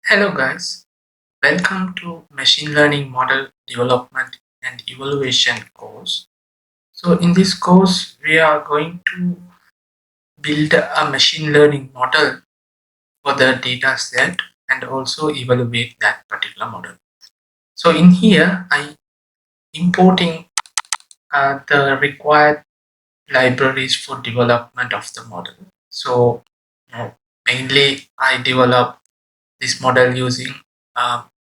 Hello guys, welcome to Machine Learning Model Development and Evaluation course. So in this course, we are going to build a machine learning model for the data set and also evaluate that particular model. So in here, I importing the required libraries for development of the model. So uh, mainly I develop this model using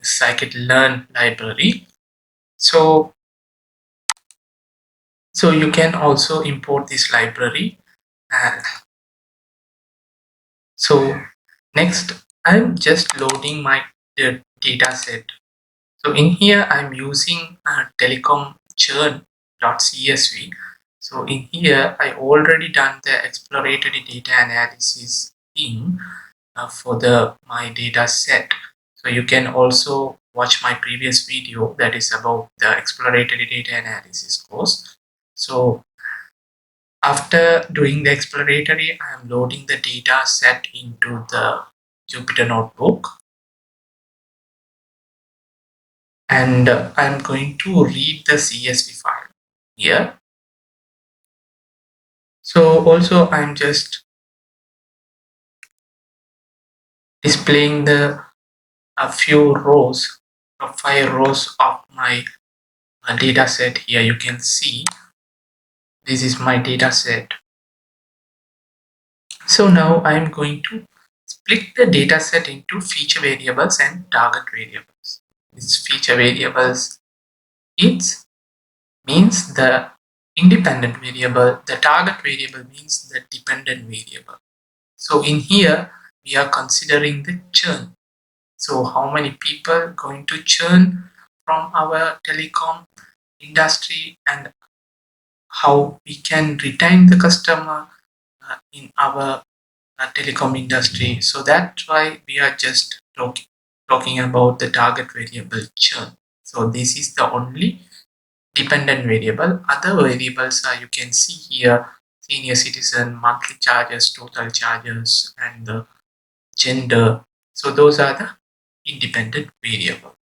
scikit-learn library. So you can also import this library. And so next, I'm just loading my data set. So in here, I'm using telecom churn.csv. So in here, I already done the exploratory data analysis in for the my data set. So you can also watch my previous video that is about the exploratory data analysis course. So after doing the exploratory, I am loading the data set into the Jupyter notebook, and I'm going to read the CSV file here. So also I'm just displaying the a few rows, 5 rows of my data set here. You can see this is my data set. So now I'm going to split the data set into feature variables and target variables. These feature variables, it means the independent variable, the target variable means the dependent variable. So in here, we are considering the churn. So how many people going to churn from our telecom industry and how we can retain the customer in our telecom industry. So that's why we are just talking about the target variable churn. So this is the only dependent variable. Other variables are, you can see here, senior citizen, monthly charges, total charges, and the gender. So those are the independent variable.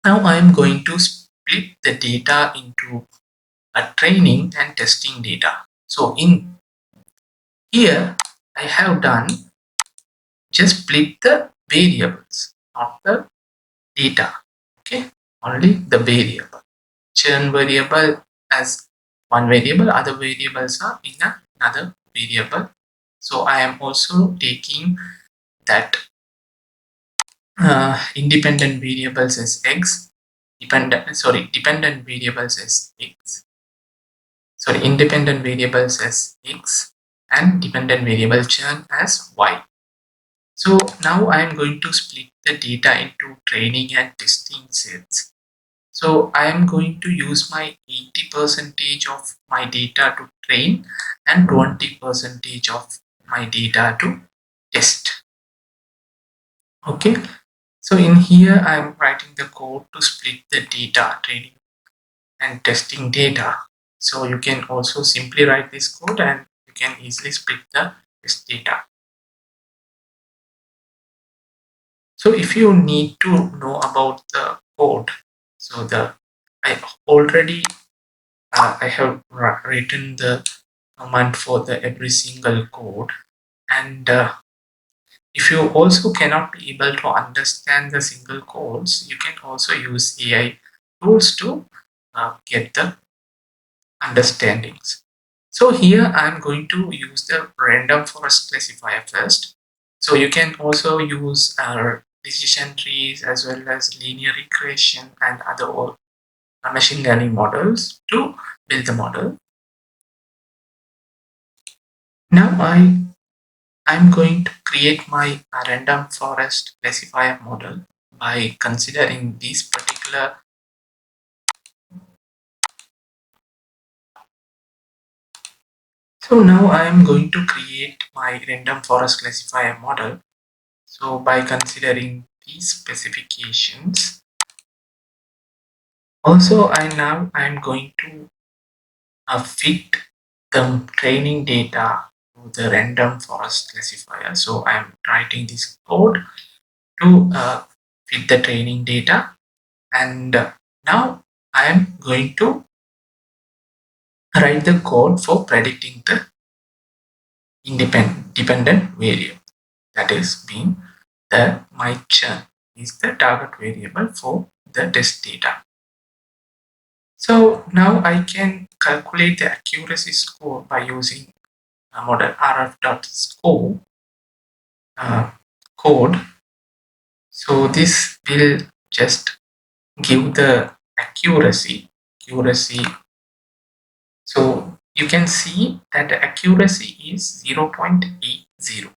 Now I am going to split the data into a training and testing data. So in here, I have done just split the variables, not the data. Okay, only the variable. Churn variable as one variable, other variables are in another variable. So I am also taking that independent variables as x, dependent variables as x, independent variables as x, and dependent variable churn as y. So now I am going to split the data into training and testing sets. So I am going to use my 80% of my data to train and 20% of my data to test. Okay. So in here, I am writing the code to split the data, training and testing data. So you can also simply write this code and you can easily split the test data. So if you need to know about the code, so I already I have written the command for the every single code, and if you also cannot be able to understand the single codes, you can also use AI tools to get the understandings. So here I'm going to use the random forest classifier first. So you can also use decision trees as well as linear regression and other machine learning models to build the model. Now I'm going to create my random forest classifier model by considering this particular. So now I am going to create my random forest classifier model. So by considering these specifications, also I'm going to fit the training data to the random forest classifier. So I'm writing this code to fit the training data. And now I am going to write the code for predicting the dependent variable, that is being the my churn is the target variable for the test data. So now I can calculate the accuracy score by using a model rf.score code. So this will just give the accuracy. So you can see that the accuracy is 0.80.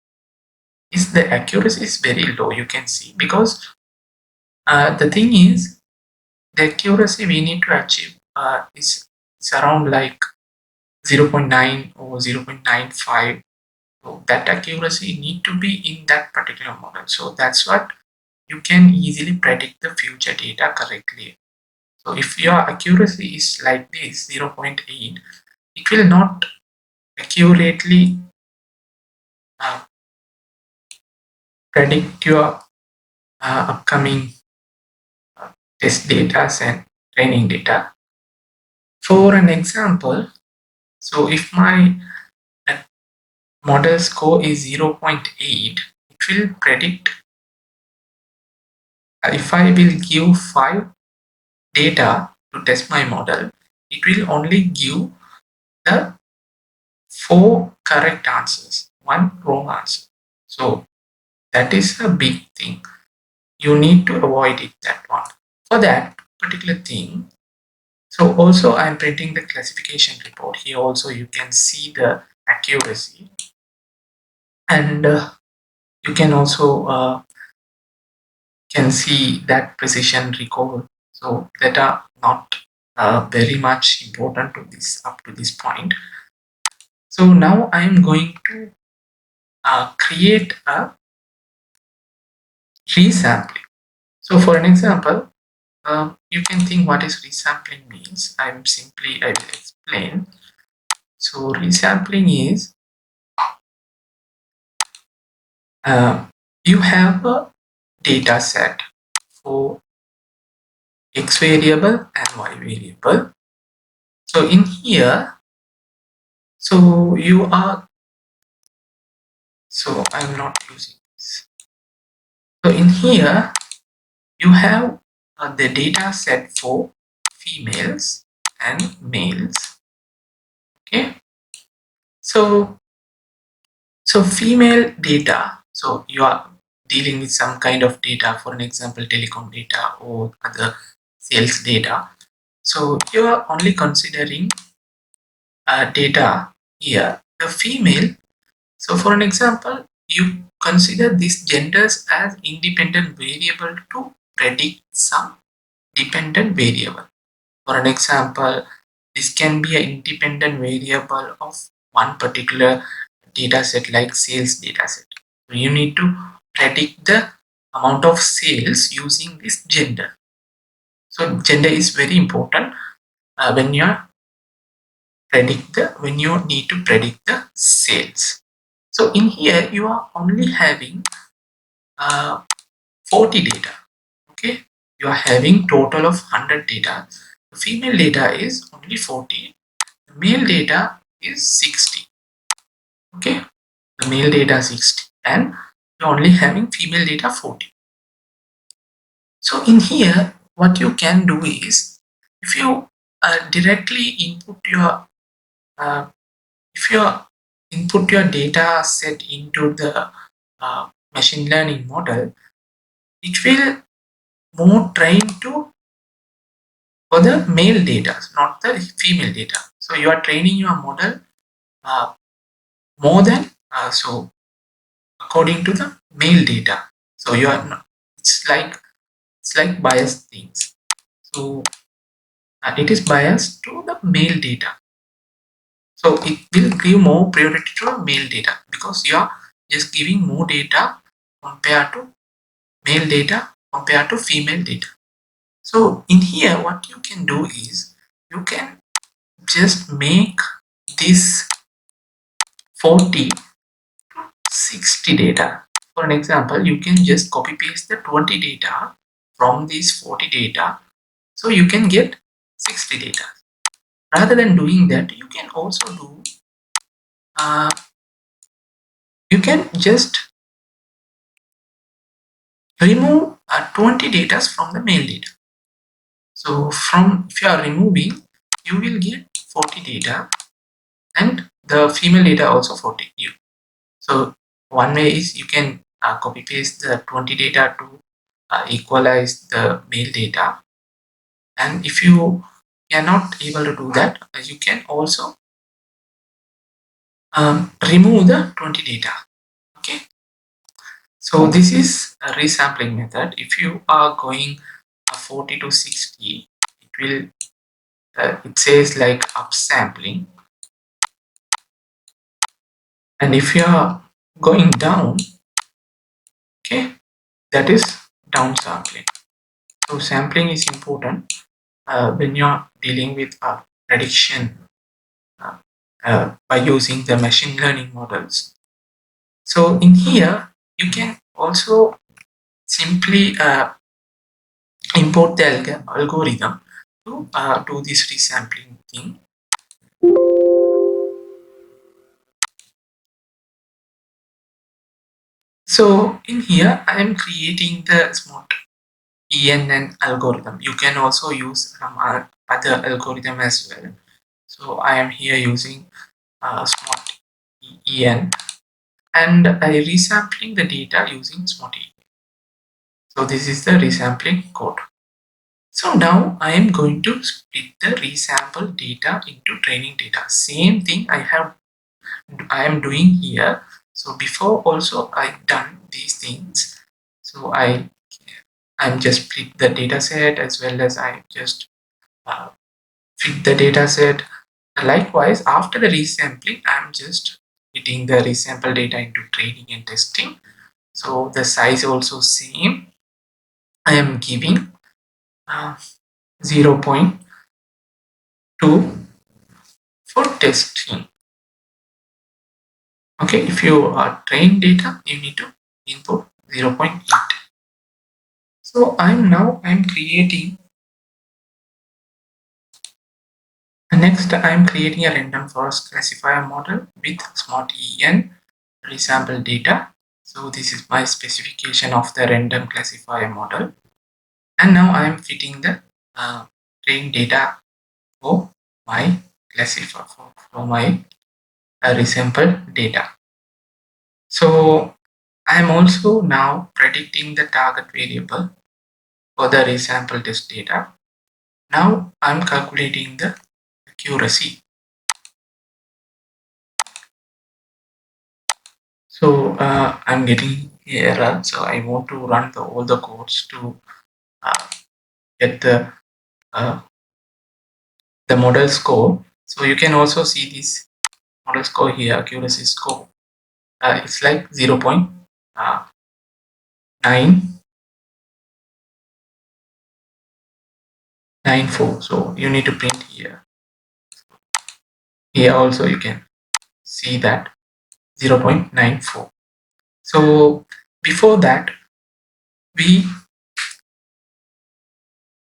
Is the accuracy is very low, you can see, because the thing is the accuracy we need to achieve is around like 0.9 or 0.95. So that accuracy need to be in that particular model. So that's what you can easily predict the future data correctly. So if your accuracy is like this 0.8, it will not accurately uh, predict your upcoming test data and training data. For an example, so if my uh, model score is 0.8, it will predict if I will give 5 data to test my model, it will only give the 4 correct answers, 1 wrong answer. So that is a big thing. You need to avoid it, that one. For that particular thing, so also I'm printing the classification report. Here also you can see the accuracy, and you can also can see that precision recall. So that are not very much important to this up to this point. So now I am going to create a resampling. So for an example, you can think what is resampling means. I will explain. So resampling is you have a data set for x variable and y variable. So in here, so you are, so I'm not using this. So in here, you have the data set for females and males. Okay. So female data, so you are dealing with some kind of data, for an example, telecom data or other sales data. So you are only considering data here, the female. So for an example, you consider these genders as independent variable to predict some dependent variable. For an example, this can be an independent variable of one particular data set like sales data set. So you need to predict the amount of sales using this gender. So gender is very important when you need to predict the sales. So in here you are only having 40 data. Okay, you are having total of 100 data. The female data is only 40. The male data is 60. Okay, the male data 60 and you're only having female data 40. So in here what you can do is, if you directly input your if you input your data set into the machine learning model, it will more train to for the male data, not the female data. So you are training your model more than so according to the male data. So you are not, it's like biased things. So it is biased to the male data. So it will give more priority to male data because you are just giving more data compared to male data compared to female data. So in here what you can do is you can just make this 40 to 60 data. For an example, you can just copy paste the 20 data from these 40 data, so you can get 60 data. Rather than doing that, you can also do you can just remove 20 data from the male data. So if you are removing, you will get 40 data, and the female data also 40. So one way is you can copy paste the 20 data to equalize the male data, and if you are not able to do that, you can also remove the 20 data. Okay, so this is a resampling method. If you are going 40 to 60, it will it says like upsampling, and if you are going down, okay, that is downsampling. So sampling is important when you're dealing with prediction uh, by using the machine learning models. So in here, you can also simply import the algorithm to do this resampling thing. So in here, I am creating the smart ENN algorithm. You can also use some other algorithm as well. So I am here using smart EN, and I resampling the data using smart EN. So this is the resampling code. So now I am going to split the resample data into training data. Same thing I am doing here. So before also I done these things. So I'm just split the data set, as well as I just uh, fit the data set. Likewise, after the resampling, I'm just fitting the resample data into training and testing. So the size also same. I am giving 0.2 for testing. Okay, if you are trained data, you need to input 0.8. So I'm creating next I'm creating a random forest classifier model with smart EN resample data. So this is my specification of the random classifier model, and now I am fitting the trained data for my classifier for my resample data. So I am also now predicting the target variable for the resample test data. Now I'm calculating the accuracy. So I'm getting error. So I want to run all the codes to uh, get uh, the model score. So you can also see this model score here, accuracy score. It's like 0.994. So you need to print here. Here also you can see that 0.94. So before that, we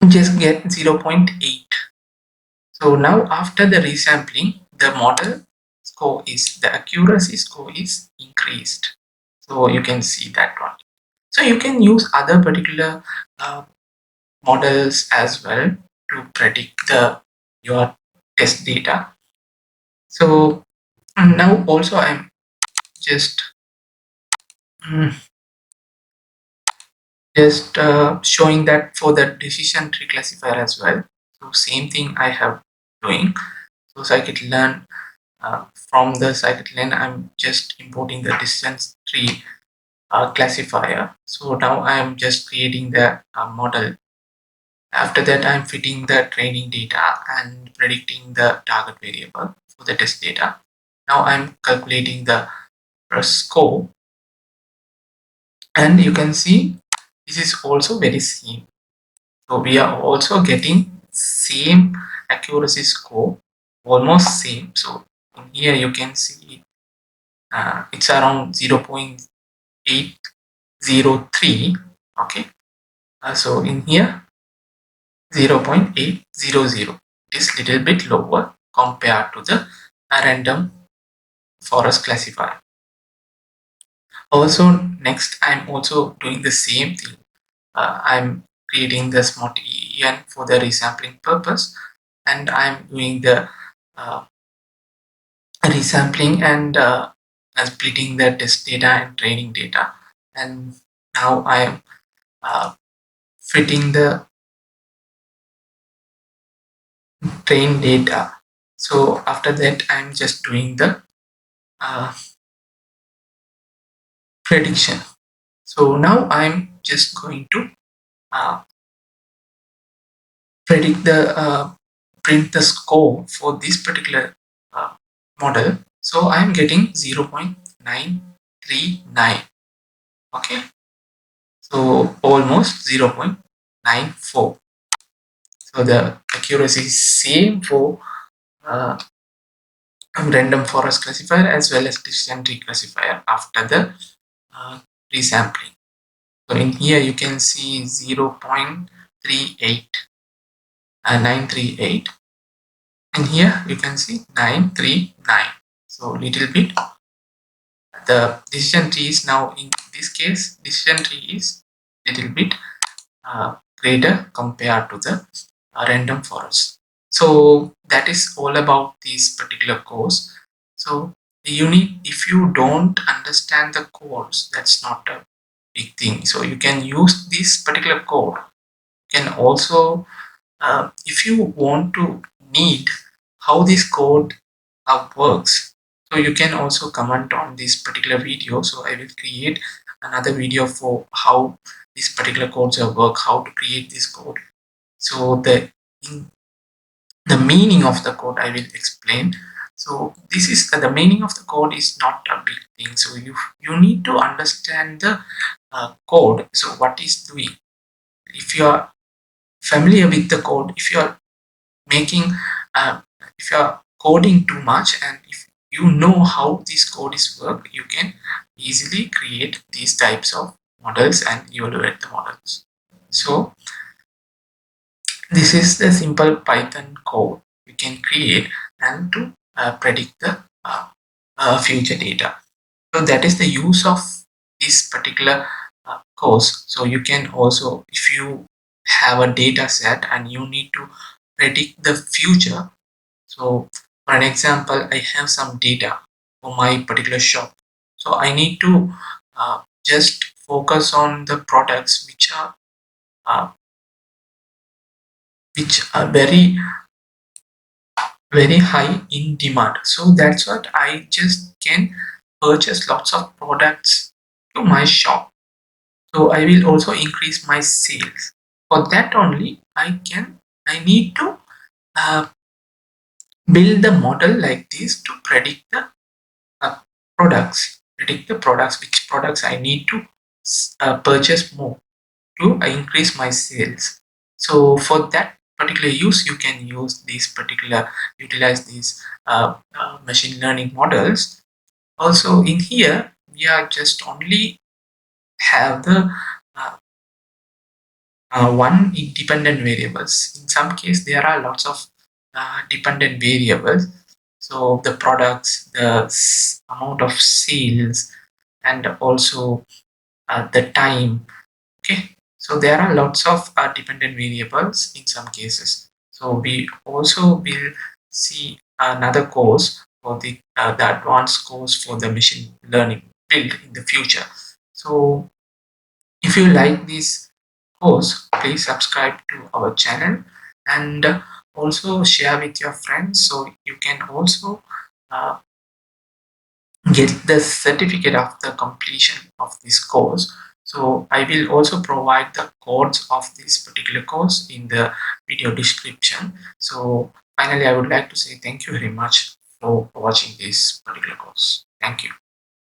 just get 0.8. So now after the resampling, the model score is, the accuracy score is increased. So you can see that one. So you can use other particular models as well to predict your test data. So now also I'm just mm, showing that for the decision tree classifier as well. So same thing I have doing. So scikit-learn, from the scikit-learn I'm just importing the decision tree classifier. So now I am just creating the model. After that, I'm fitting the training data and predicting the target variable for the test data. Now I'm calculating the score, and you can see this is also very same. So we are also getting same accuracy score, almost same. So here you can see it's around 0.8 0.03. Okay, so in here 0.800. It is little bit lower compared to the random forest classifier. Also, next I'm also doing the same thing. I'm creating the smart en for the resampling purpose, and I'm doing the uh, resampling and splitting the test data and training data. And now I am fitting the train data. So after that, I'm just doing the uh, prediction. So now I'm just going to uh, predict the print the score for this particular uh, model. So I'm getting 0.939. Okay, so almost 0.94. So the accuracy is same for uh, random forest classifier as well as decision tree classifier after the resampling. So in here you can see 0.38 938, and here you can see 939. So little bit the decision tree is now, in this case decision tree is little bit greater compared to the random forest. So that is all about this particular course. So you need, if you don't understand the codes, that's not a big thing. So you can use this particular code. You can also if you want to need how this code works, so you can also comment on this particular video. So I will create another video for how this particular codes work, how to create this code. So the meaning of the code I will explain. So this is the meaning of the code is not a big thing. So you need to understand the code. So what is doing. If you are familiar with the code, if you are making uh, if you are coding too much, and if you know how this code is work, you can easily create these types of models and evaluate the models. So this is the simple Python code you can create and to predict the future data. So that is the use of this particular course. So you can also, if you have a data set and you need to predict the future. So for an example, I have some data for my particular shop. So I need to just focus on the products uh, which are very high in demand. So that's what I just can purchase lots of products to my shop. So I will also increase my sales. For that only, I need to uh, build the model like this to predict the uh, predict the products, which products I need to purchase more to increase my sales. So for that particular use, you can utilize these machine learning models. Also in here, we are just only have the uh, one independent variables. In some case, there are lots of dependent variables. So the products, the amount of sales, and also the time. Okay, so there are lots of dependent variables in some cases. So we also will see another course for the advanced course for the machine learning build in the future. So if you like this course, please subscribe to our channel, and also share with your friends, so you can also uh, get the certificate of the completion of this course. So I will also provide the codes of this particular course in the video description. So finally, I would like to say thank you very much for watching this particular course. Thank you.